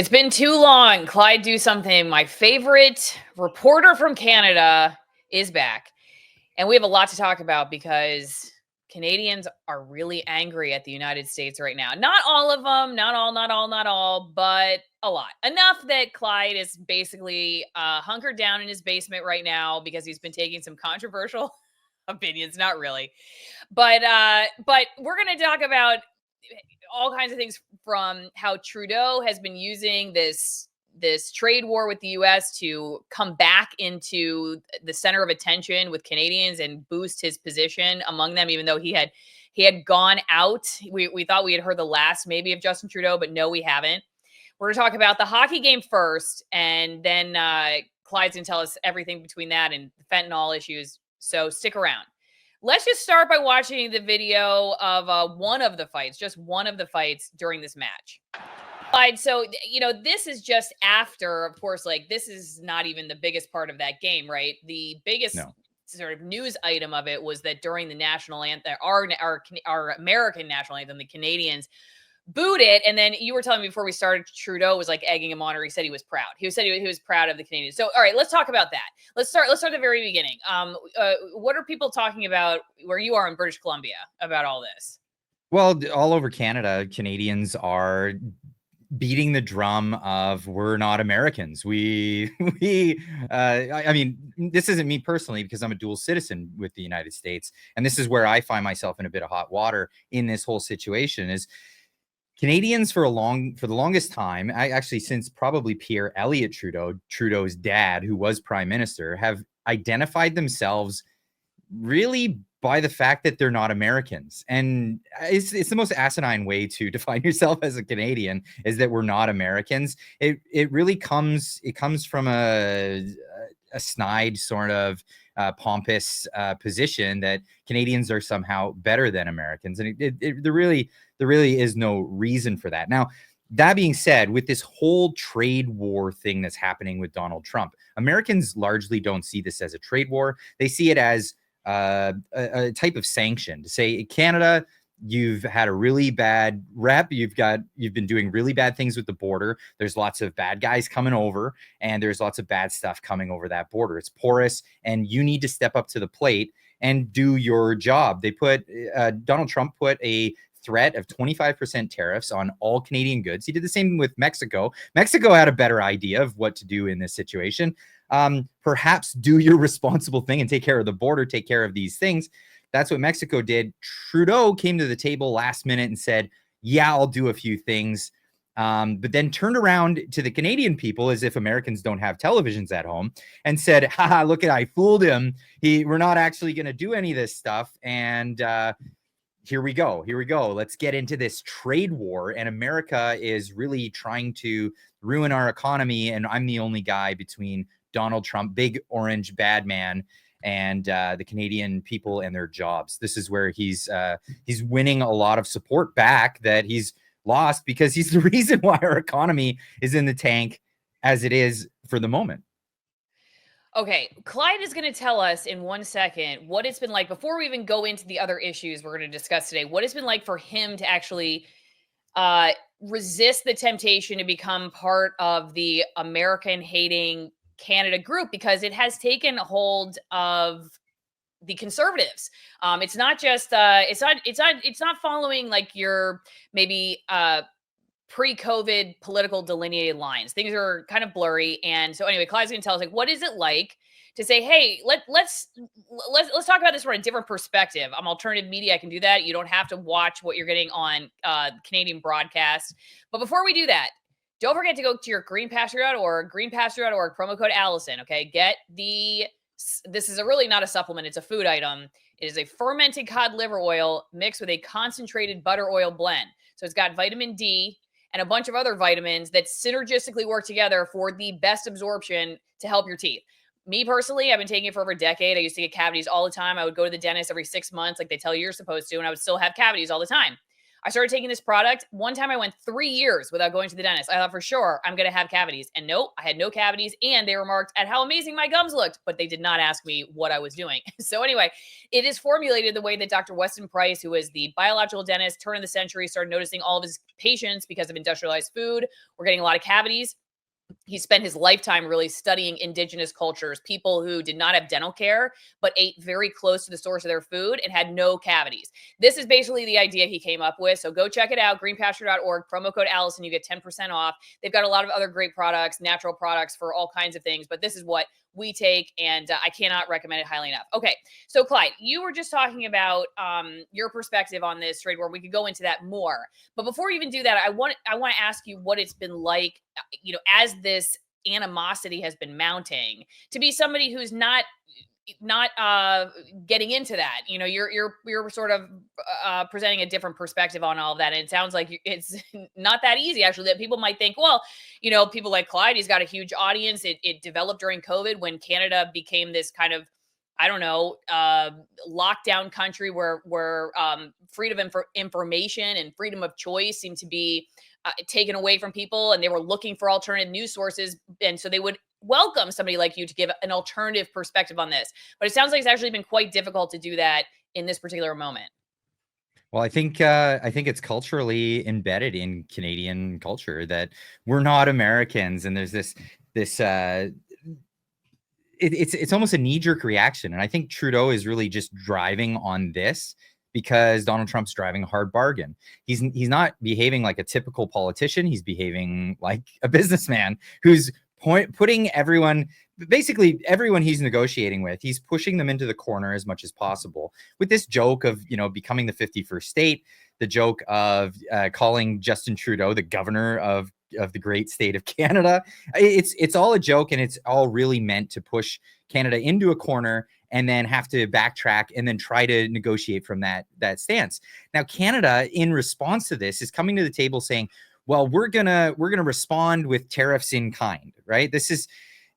It's been too long. Clyde Do Something, my favorite reporter from Canada, is back. And we have a lot to talk about because Canadians are really angry at the United States right now. Not all of them, not all, but a lot. Enough that Clyde is basically hunkered down in his basement right now because he's been taking some controversial opinions. Not really. But we're going to talk about all kinds of things, from how Trudeau has been using this trade war with the US to come back into the center of attention with Canadians and boost his position among them, even though he had gone out. We thought we had heard the last maybe of Justin Trudeau, but no, we haven't. We're going to talk about the hockey game first, and then Clyde's going to tell us everything between that and fentanyl issues. So stick around. Let's just start by watching the video of one of the fights, just one of the fights during this match. So, this is just after, of course, like, this is not even the biggest part of that game, right? The biggest sort of news item of it was that during the national anthem, our American national anthem, the Canadians booed it. And then you were telling me before we started, Trudeau was like egging him on, or he said he was proud. He said he was proud of the Canadians. So, all right, let's talk about that. Let's start at the very beginning. What are people talking about where you are in British Columbia about all this? Well, all over Canada, Canadians are beating the drum of we're not Americans. I mean, this isn't me personally, because I'm a dual citizen with the United States. And this is where I find myself in a bit of hot water in this whole situation. Is Canadians for the longest time, actually since probably Pierre Elliott Trudeau, Trudeau's dad, who was prime minister, have identified themselves really by the fact that they're not Americans. And it's the most asinine way to define yourself as a Canadian, is that we're not Americans. It really comes from a snide sort of pompous position that Canadians are somehow better than Americans. And there really is no reason for that. Now, that being said, with this whole trade war thing that's happening with Donald Trump, Americans largely don't see this as a trade war. They see it as a type of sanction to say, Canada, you've had a really bad rep. You've been doing really bad things with the border. There's lots of bad guys coming over, and there's lots of bad stuff coming over that border. It's porous, and you need to step up to the plate and do your job. Donald Trump put a threat of 25% tariffs on all Canadian goods. He did the same with Mexico. Mexico had a better idea of what to do in this situation. Perhaps do your responsible thing and take care of the border, take care of these things. That's what Mexico did. Trudeau came to the table last minute and said, yeah, I'll do a few things. But then turned around to the Canadian people, as if Americans don't have televisions at home, and said, haha, look at, I fooled him. We're not actually going to do any of this stuff. And here we go. Let's get into this trade war. And America is really trying to ruin our economy. And I'm the only guy between Donald Trump, big orange bad man, and the Canadian people and their jobs. This is where he's winning a lot of support back that he's lost, because he's the reason why our economy is in the tank as it is for the moment. Okay, Clyde is going to tell us in 1 second what it's been like, before we even go into the other issues we're going to discuss today, what it's been like for him to actually resist the temptation to become part of the American-hating Canada group, because it has taken hold of the conservatives. It's not just it's not following like your maybe pre-COVID political delineated lines. Things are kind of blurry. And so anyway, Clyde's gonna tell us, like, what is it like to say, hey, let's talk about this from a different perspective. I'm alternative media. I can do that. You don't have to watch what you're getting on Canadian broadcast. But before we do that, don't forget to go to your greenpasture.org, promo code Allison. Okay. This is really not a supplement. It's a food item. It is a fermented cod liver oil mixed with a concentrated butter oil blend. So it's got vitamin D and a bunch of other vitamins that synergistically work together for the best absorption to help your teeth. Me personally, I've been taking it for over a decade. I used to get cavities all the time. I would go to the dentist every 6 months, like they tell you you're supposed to, and I would still have cavities all the time. I started taking this product. One time I went 3 years without going to the dentist. I thought for sure I'm going to have cavities. And nope, I had no cavities. And they remarked at how amazing my gums looked, but they did not ask me what I was doing. So anyway, it is formulated the way that Dr. Weston Price, who is the biological dentist, turn of the century, started noticing all of his patients because of industrialized food were getting a lot of cavities. He spent his lifetime really studying indigenous cultures, people who did not have dental care, but ate very close to the source of their food and had no cavities. This is basically the idea he came up with. So go check it out, greenpasture.org, promo code Allison, you get 10% off. They've got a lot of other great products, natural products for all kinds of things, but this is what we take, and I cannot recommend it highly enough. Okay, so Clyde, you were just talking about your perspective on this trade war. We could go into that more, but before we even do that, I want to ask you what it's been like, as this animosity has been mounting, to be somebody who's not getting into that. You're sort of presenting a different perspective on all of that, and it sounds like it's not that easy actually. That people might think, well, people like Clyde, he's got a huge audience. It developed during COVID when Canada became this kind of, I don't know, lockdown country where freedom of information and freedom of choice seemed to be taken away from people, and they were looking for alternative news sources, and so they would welcome somebody like you to give an alternative perspective on this. But it sounds like it's actually been quite difficult to do that in this particular moment. Well, I think it's culturally embedded in Canadian culture that we're not Americans, and there's this it's almost a knee-jerk reaction. And I think Trudeau is really just driving on this because Donald Trump's driving a hard bargain. He's not behaving like a typical politician. He's behaving like a businessman who's putting basically everyone he's negotiating with, he's pushing them into the corner as much as possible with this joke of, becoming the 51st state, the joke of calling Justin Trudeau the governor of the great state of Canada. It's all a joke, and it's all really meant to push Canada into a corner and then have to backtrack and then try to negotiate from that stance. Now, Canada, in response to this, is coming to the table saying, well, we're gonna respond with tariffs in kind, right?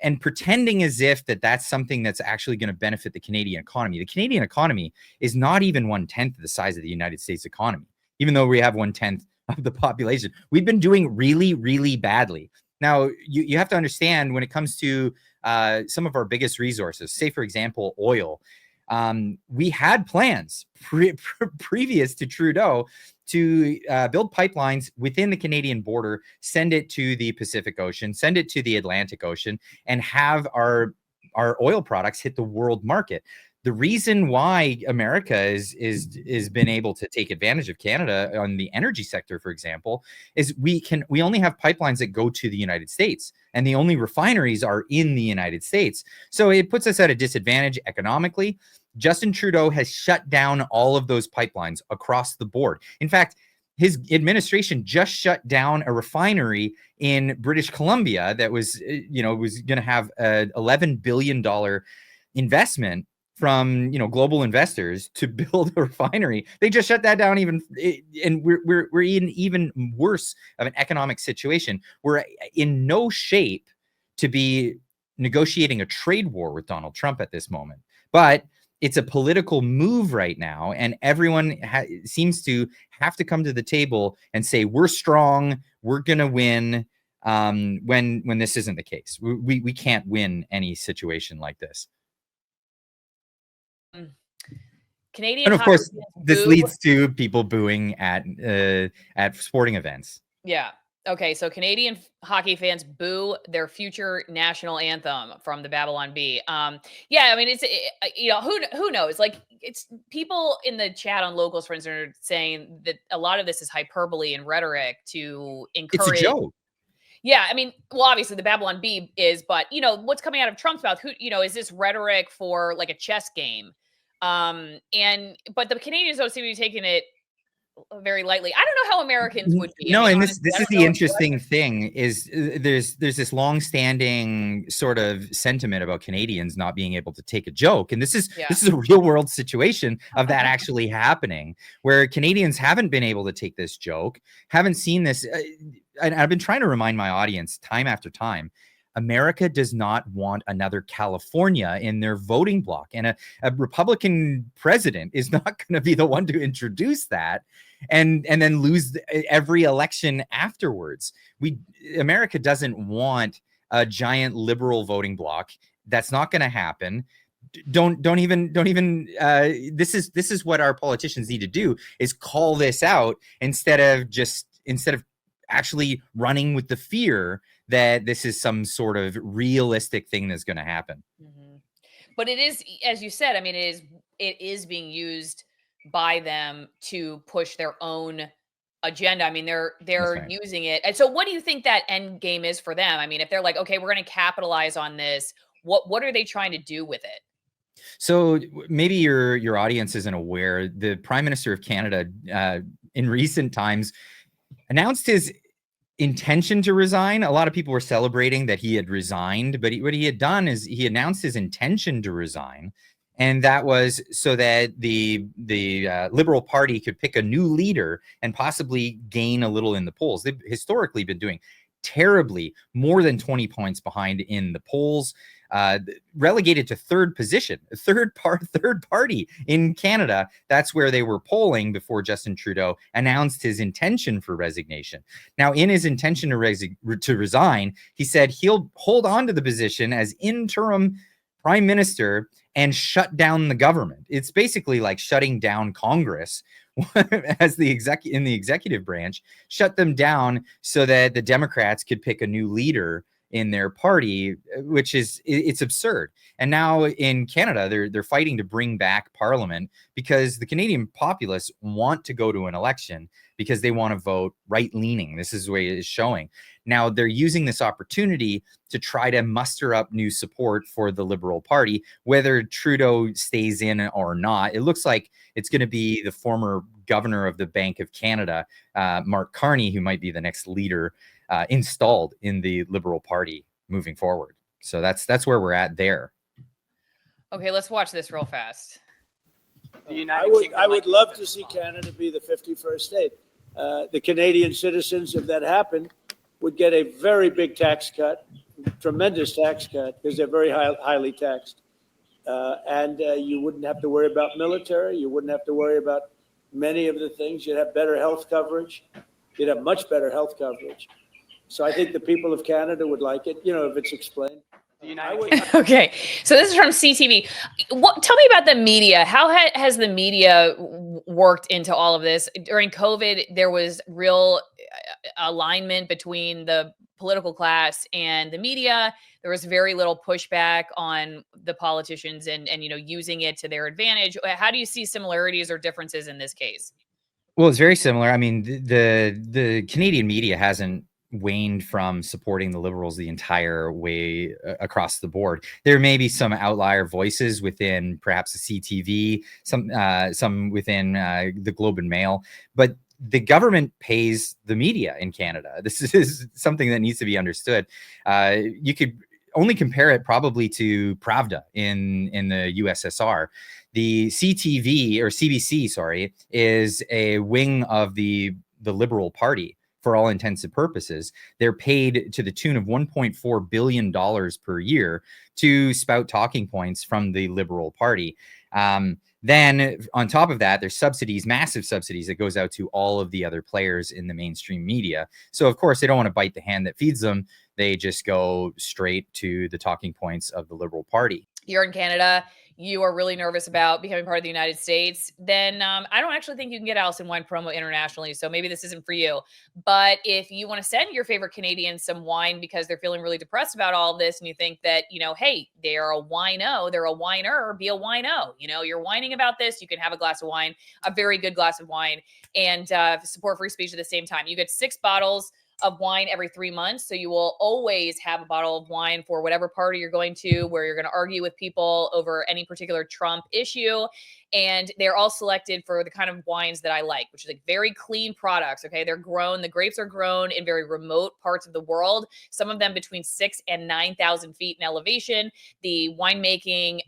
And pretending as if that's something that's actually going to benefit the Canadian economy. The Canadian economy is not even 1/10 of the size of the United States economy, even though we have 1/10 of the population. We've been doing really, really badly. Now, you have to understand when it comes to some of our biggest resources, say, for example, oil. We had plans previous to Trudeau to build pipelines within the Canadian border, send it to the Pacific Ocean, send it to the Atlantic Ocean, and have our oil products hit the world market. The reason why America is been able to take advantage of Canada on the energy sector, for example, is we only have pipelines that go to the United States, and the only refineries are in the United States. So it puts us at a disadvantage economically. Justin Trudeau has shut down all of those pipelines across the board. In fact, his administration just shut down a refinery in British Columbia that was going to have an $11 billion investment from global investors to build a refinery. They just shut that down, and we're in even worse of an economic situation. We're in no shape to be negotiating a trade war with Donald Trump at this moment. But it's a political move right now, and everyone seems to have to come to the table and say, we're strong, we're going to win, when this isn't the case. We can't win any situation like this. Canadian, and of course, this leads to people booing at sporting events. Yeah. Okay, so Canadian hockey fans boo their future national anthem from the Babylon Bee. Yeah, I mean, it's who knows? Like, it's people in the chat on Locals, for instance, are saying that a lot of this is hyperbole and rhetoric to encourage. It's a joke. Yeah, I mean, well, obviously the Babylon Bee is, but what's coming out of Trump's mouth? Who is this rhetoric for like a chess game? But the Canadians don't seem to be taking it very lightly. I don't know how Americans would be. No, and this is the interesting thing is there's this long-standing sort of sentiment about Canadians not being able to take a joke, and this is a real world situation of that actually happening, where Canadians haven't been able to take this joke, haven't seen this. And I've been trying to remind my audience time after time. America does not want another California in their voting bloc. And a Republican president is not going to be the one to introduce that and then lose every election afterwards. America doesn't want a giant liberal voting bloc. That's not going to happen. Don't even this is what our politicians need to do, is call this out instead of actually running with the fear that this is some sort of realistic thing that's going to happen. Mm-hmm. But it is, as you said, I mean, it is being used by them to push their own agenda. I mean, they're Right. using it. And so what do you think that end game is for them? I mean, if they're like, okay, we're going to capitalize on this, what are they trying to do with it? So maybe your audience isn't aware. The Prime Minister of Canada in recent times announced his intention to resign. A lot of people were celebrating that he had resigned, but what he had done is he announced his intention to resign, and that was so that the Liberal Party could pick a new leader and possibly gain a little in the polls. They've historically been doing terribly, more than 20 points behind in the polls. Relegated to third position, third party in Canada. That's where they were polling before Justin Trudeau announced his intention for resignation. Now, in his intention to resign, he said he'll hold on to the position as interim prime minister and shut down the government. It's basically like shutting down Congress as in the executive branch, shut them down so that the Democrats could pick a new leader in their party, which is, it's absurd. And now in Canada, they're fighting to bring back Parliament because the Canadian populace want to go to an election because they want to vote right-leaning. This is the way it is showing. Now they're using this opportunity to try to muster up new support for the Liberal Party, whether Trudeau stays in or not. It looks like it's going to be the former governor of the Bank of Canada, Mark Carney, who might be the next leader installed in the Liberal Party moving forward. So that's where we're at there. Okay, let's watch this real fast. I would love to see Canada be the 51st state. The Canadian citizens, if that happened, would get a very big tax cut, tremendous tax cut, because they're very highly taxed. And you wouldn't have to worry about military. You wouldn't have to worry about many of the things. You'd have better health coverage. You'd have much better health coverage. So I think the people of Canada would like it, if it's explained. Okay, so this is from CTV. Tell me about the media. How has the media worked into all of this? During COVID, there was real alignment between the political class and the media. There was very little pushback on the politicians and using it to their advantage. How do you see similarities or differences in this case? Well, it's very similar. I mean, the Canadian media hasn't waned from supporting the Liberals the entire way across the board. There may be some outlier voices within perhaps the CTV, some within the Globe and Mail, but the government pays the media in Canada. This is something that needs to be understood. You could only compare it probably to Pravda in the USSR. The CTV or CBC, sorry, is a wing of the Liberal Party. For all intents and purposes, they're paid to the tune of $1.4 billion per year to spout talking points from the Liberal Party. Then on top of that, there's subsidies, massive subsidies that goes out to all of the other players in the mainstream media. So of course, they don't want to bite the hand that feeds them. They just go straight to the talking points of the Liberal Party. You're in Canada, you are really nervous about becoming part of the United States, then I don't actually think you can get Allison Wine promo internationally. So maybe this isn't for you. But if you want to send your favorite Canadians some wine because they're feeling really depressed about all this and you think that, hey, they're a wino, they're a whiner, be a wino. You're whining about this, you can have a glass of wine, a very good glass of wine, and support free speech at the same time. You get 6 bottles of wine every 3 months. So you will always have a bottle of wine for whatever party you're going to, where you're going to argue with people over any particular Trump issue. And they're all selected for the kind of wines that I like, which is like very clean products. Okay. They're grown. The grapes are grown in very remote parts of the world. Some of them between 6,000 and 9,000 feet in elevation. The winemaking,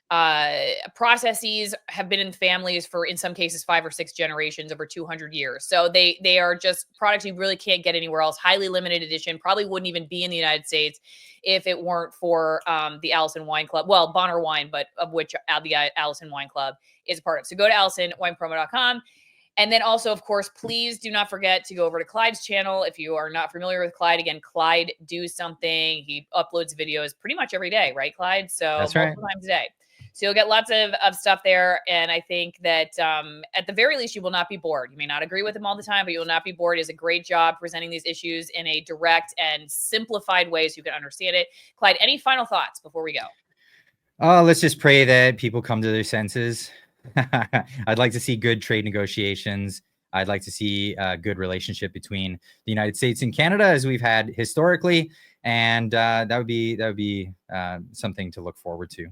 processes have been in families for, in some cases, 5 or 6 generations, over 200 years. So they are just products you really can't get anywhere else. Highly limited edition, probably wouldn't even be in the United States if it weren't for the Allison Wine Club. Well, Bonner Wine, but of which the Allison Wine Club is a part of. So go to AllisonWinePromo.com. And then also, of course, please do not forget to go over to Clyde's channel. If you are not familiar with Clyde, again, Clyde Do Something. He uploads videos pretty much every day, right, Clyde? So That's right. multiple times a day. So you'll get lots of stuff there. And I think that at the very least, you will not be bored. You may not agree with him all the time, but you will not be bored. He does a great job presenting these issues in a direct and simplified way so you can understand it. Clyde, any final thoughts before we go? Let's just pray that people come to their senses. I'd like to see good trade negotiations. I'd like to see a good relationship between the United States and Canada, as we've had historically, and that would be something to look forward to.